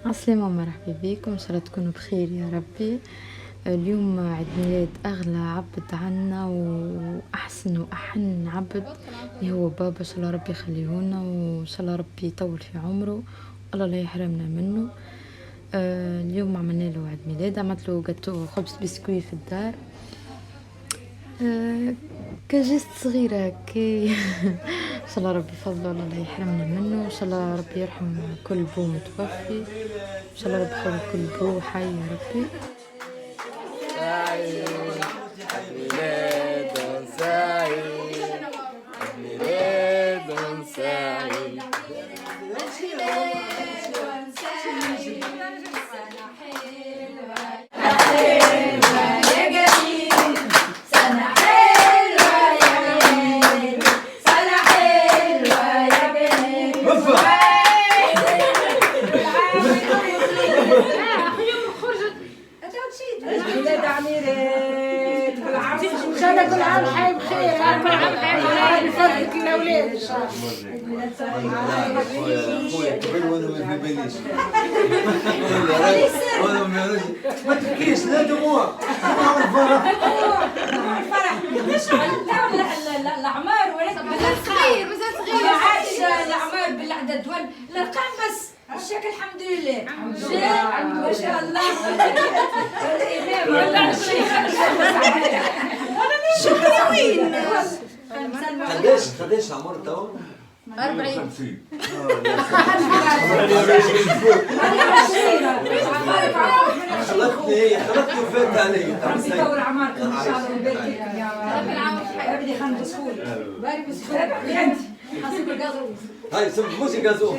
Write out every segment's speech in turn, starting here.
عسلامة ومرحبا بكم، ان شاء الله تكونوا بخير يا ربي. اليوم عيد ميلاد اغلى عبد عنا واحسن واحن عبد اللي هو بابا، ان شاء الله ربي يخليهولنا وان شاء الله ربي يطول في عمره والله لا يحرمنا منه. اليوم عملنا له عيد ميلاد، عملت له جاتو خبز بسكوي في الدار. كجست صغيرة هكي. ان شاء الله ربي يفضله الله لا يحرمنا منه، ان شاء الله ربي يرحم كل بو متوفي، ان شاء الله ربي يخلي كل بو حي يا ربي. ميلاد سعيد، ميلاد سعيد. كل عام حي بخير، كل عام حي بخير بفضلك الاولاد ان شاء الله. خويا كبر وانا ما في باليش. وانا ما تبكيش، لا دموع، الفرح. مش الاعمار ولكن مازال صغير ما عادش الاعمار بالعدد والارقام بس. الشكل الحمد لله جاء ما شاء الله. شكرا وين قداش عمر تو؟ 40. خلطني وفات علي. ربي يطول عمركم ان شاء الله ويبارك فيكم يا رب العام بخير. بدي خلنا سكول بارك بالسكول بنتي حاسب الغازوز. هاي سب موسي غازو.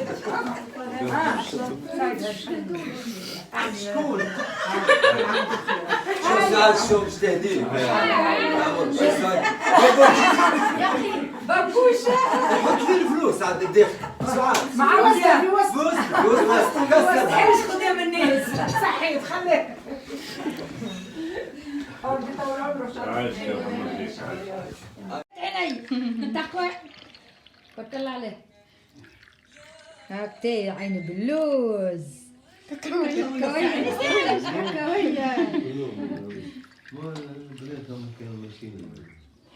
شكون؟ شو ساعات شو مش تهديد؟ بابوشة حط لي الفلوس عند الداخل. ساعات. مع وسط فلوس كسر. تحبش قدام الناس صحيت خليك ربي يطول عمره ان شاء الله. عايش يا محمد عيني تقوى توكل عليه. هاكتي عيني باللوز كوية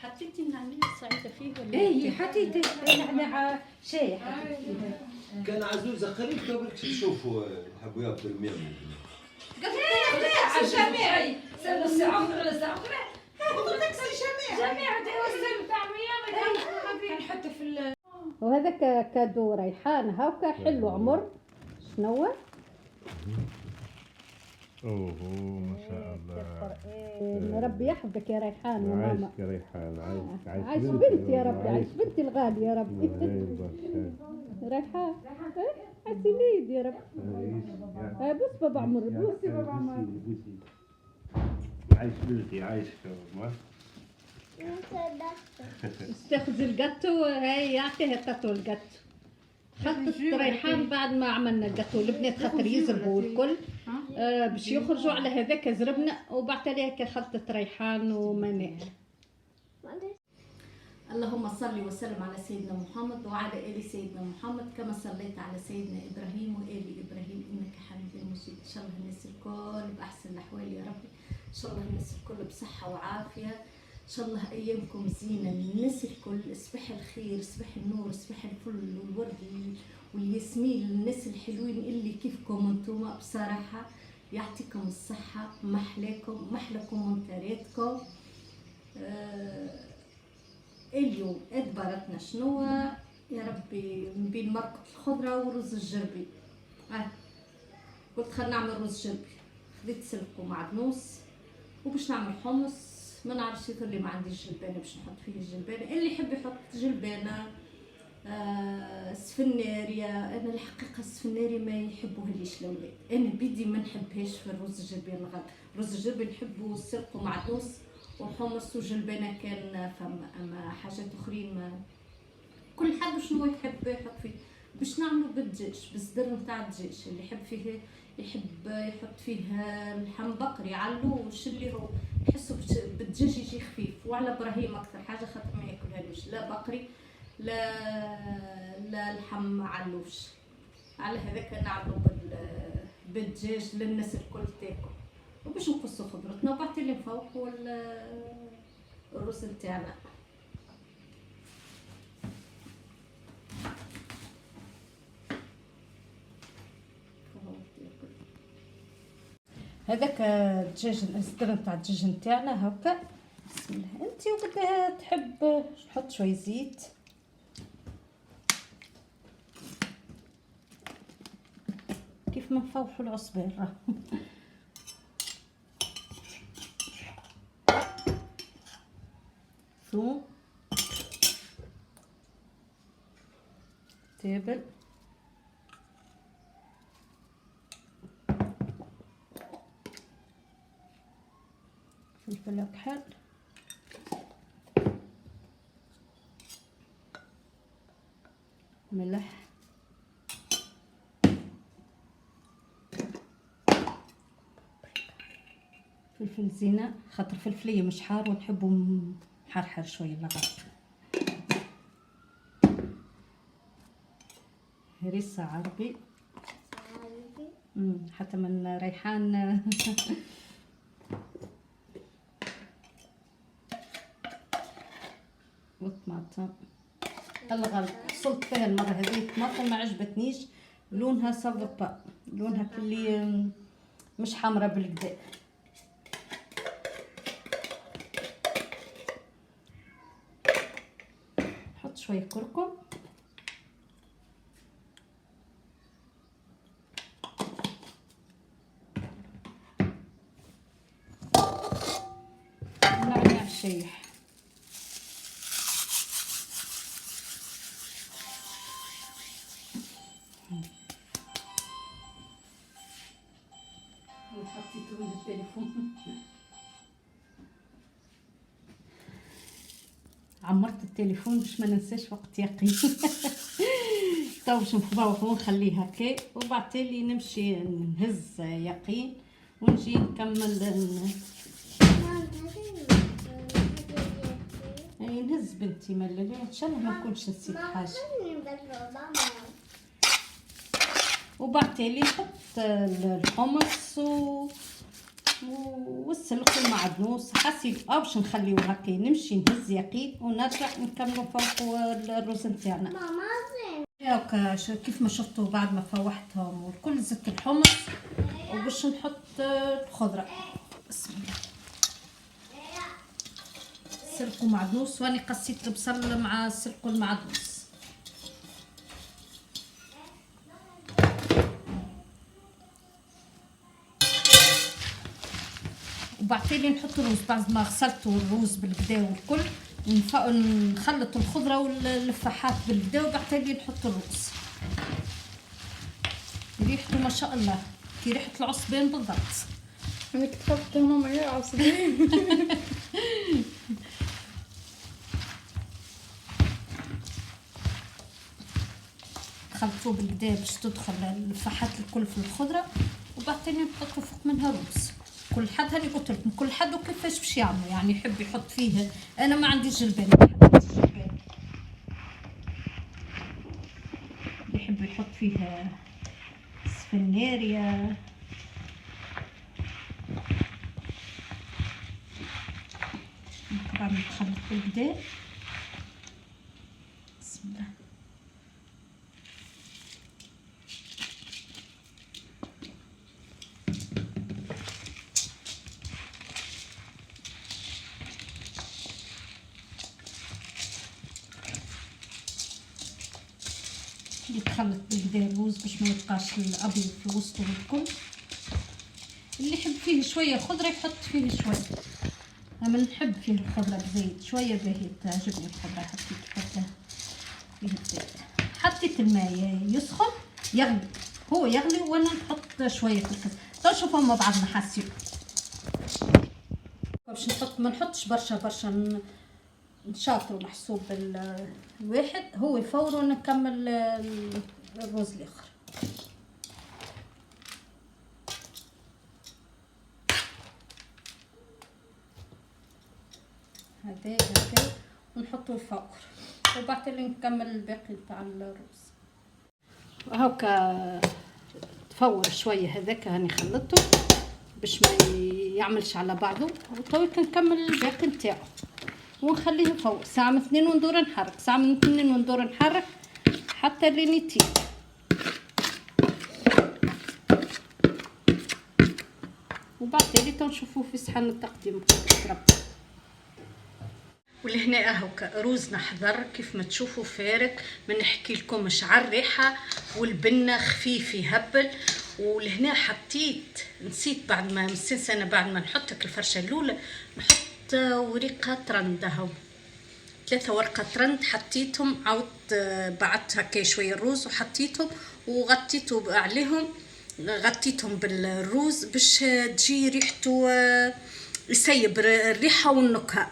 حطيتي النعناع الصعيدة فيه ولا؟ ايه حطيتي نعناع شاي. كان عزوزة قريب قبل تشوفوا حبوا ياكلوا المياه. قلت جميعي سلوا الساعة أخرى لساعة أخرى هاخذوا تاكسي جميع توسل تاع مياه نحطوا في وهذا كادو ريحان هاكا حلو عمر. شنو؟ اوه ما شاء الله. ربي يحفظك يا ريحان يا ماما. عايش يا ريحان، عايش بنتي يا ربي، عايش بنتي الغالية يا ربي. ريحان عسليد يا رب. بص بابا عمر، بصي بابا عمر. عايش بنتي، عايش ما تاخذ الجاتو، هاي يعطيها التاتو الجاتو. خلطت ريحان بعد ما عملنا الجاتو، البنات خاطر يزربوا الكل باش يخرجوا على هذاك زربنا وبعد عليها خلطة ريحان وماء. اللهم صل وسلم على سيدنا محمد وعلى آل سيدنا محمد كما صليت على سيدنا إبراهيم وآل إبراهيم إنك حميد مجيد. إن شاء الله الناس الكل بأحسن الأحوال يا ربي، إن شاء الله الناس الكل بصحة وعافية، إن شاء الله أيامكم زينة الناس الكل، صباح الخير صباح النور صباح الفل والورد والياسمين للناس الحلوين اللي كيفكم انتوما بصراحة. يعطيكم الصحة، محلاكم محلى كومنتاراتكم. اليوم ادبرتنا شنو يا ربي من بين مرقة الخضرة ورز الجربي. قلت خلينا نعمل رز جربي، خديت سلق ومعدنوس وباش نعمل حمص. ما نعرفش يطير لي ما عنديش جلبانه باش نحط فيه الجلبانه، اللي يحب يحط جلبانه. سفنارية، انا الحقيقه السفناري ما يحبوهاليش الاولاد، انا بيدي ما نحبهاش في الرز الجربي الغد. رز الجربي نحبو السلق ومعدنوس وحمص وجلبانه كان فما، اما حاجات اخرين ما كل حد شنو يحب يحط فيه. باش نعملو بالدجاج بالصدر نتاع الدجاج، اللي يحب فيه يحب يحط فيه لحم بقري علوش اللي هو يحسوا بالدجاج يجي خفيف. وعلى ابراهيم اكثر حاجه خاطر ما ياكلهالوش لا بقري لا لحم علوش، على هذاك نعملو بالدجاج للناس الكل تاكل. وباش نقصوا خضرتنا وبعد اللي نفوقوا الرز نتاعنا. هذاك الدجاج الصدر نتاع الدجاج نتاعنا هكا. بسم الله. انت وقتها تحب نحط شويه زيت، كيف ما نفوحوا العصبان راه. ثوم، تابل، فلفل اكحل، ملح، فلفل زينة خاطر فلفلية مش حار ونحبو محرحر شوية لغاية. هريسة عربي حتى من ريحان. وطماطم الغلق حصلت فيها المرة هذه طماطم ما عجبتنيش، لونها صفبا، لونها كلي مش حمرا بالكدا. نحط شوية كركم، نعناع شايح، حطيته من التليفون. عمرت التليفون باش ما ننساش وقت يقين. تو باش نفضوه ونخليه هكا وبعد تالي نمشي نهز يقين ونجي نكمل يعني نهز بنتي مللي ان شاء الله ما نكونش نسيت حاجه. وبعد تالي نحط الحمص والسلق والمعدنوس حسب باش نخليوه هكا نمشي نهز يقين ونرجع نكملوا فوق الرز نتاعنا. هاكا كيف ما شفتوا بعد ما فوحتهم والكل زدت الحمص وباش نحط الخضره. بسم الله. سلق ومعدنوس واني قصيت البصل مع السلق والمعدنوس. وبعد تالي نحط الروز بعد ما غسلت الروز بالكدا والكل نخلط الخضره واللفاحات بالكدا وبعد تالي نحط الروز. ريحته ما شاء الله كي ريحه العصبان بالضبط. انا كنت خفت ماما يا عصبان. خلطوه بالكدا باش تدخل اللفاحات الكل في الخضره وبعد تالي نحطو فوق منها الروز. كل حد هاني قلت لكم كل حد وكيفاش باش يعمل، يعني يحب يحط فيه، انا ما عنديش جلبان يحب يحط فيه سفناريا. طبعا نخلط بالكدا. بسم الله. يتخلط بالكدا الروز باش ما يبقاش الابيض في وسطه والكل. اللي يحب فيه شويه خضره يحط فيه شويه، انا نحب فيه الخضره بزيت شويه باهي تعجبني الخضره. حطيت فيه الزيت، حطيت الماء يسخن يغلي، هو يغلي وانا نحط شويه في الكاس. تو شوفوا مع بعضنا حاسين باش نحط ما نحطش برشا نشاطروا محسوب الواحد هو يفور ونكمل الرز الاخر. هذا هكا ونحطوه الفوق وبعد اللي نكمل الباقي تاع الرز. هاكا نفور شويه هذاك هاني خلطته باش ما يعملش على بعضه، وتوي كنكمل الباقي نتاعو ونخليه يفور ساعه من 2 وندور نحرك، ساعه من 2 وندور نحرك حتى لين يطيب. وبعد ذلك نشوفوه في صحن التقديم. ولهنا اهو روزنا حضر كيف ما تشوفوا فارك، ما نحكي لكمش على الريحه، والبنه خفيف يهبل. ولهنا حطيت نسيت بعد ما مستنسه بعد ما نحطك الفرشه الاولى نحط ورقه ترند اهو 3 ورقة ترند حطيتهم، عاود بعدت هكا شويه الروز وحطيتهم وغطيته عليهم، غطيتهم بالروز باش تجي ريحته يسيب الريحه والنكهه.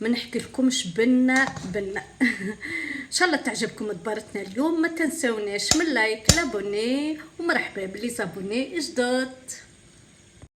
ما نحكي لكمش بنه ان شاء الله تعجبكم دبارتنا اليوم. ما تنسوناش من لايك لابوني، ومرحبا بلي زابوني جدد.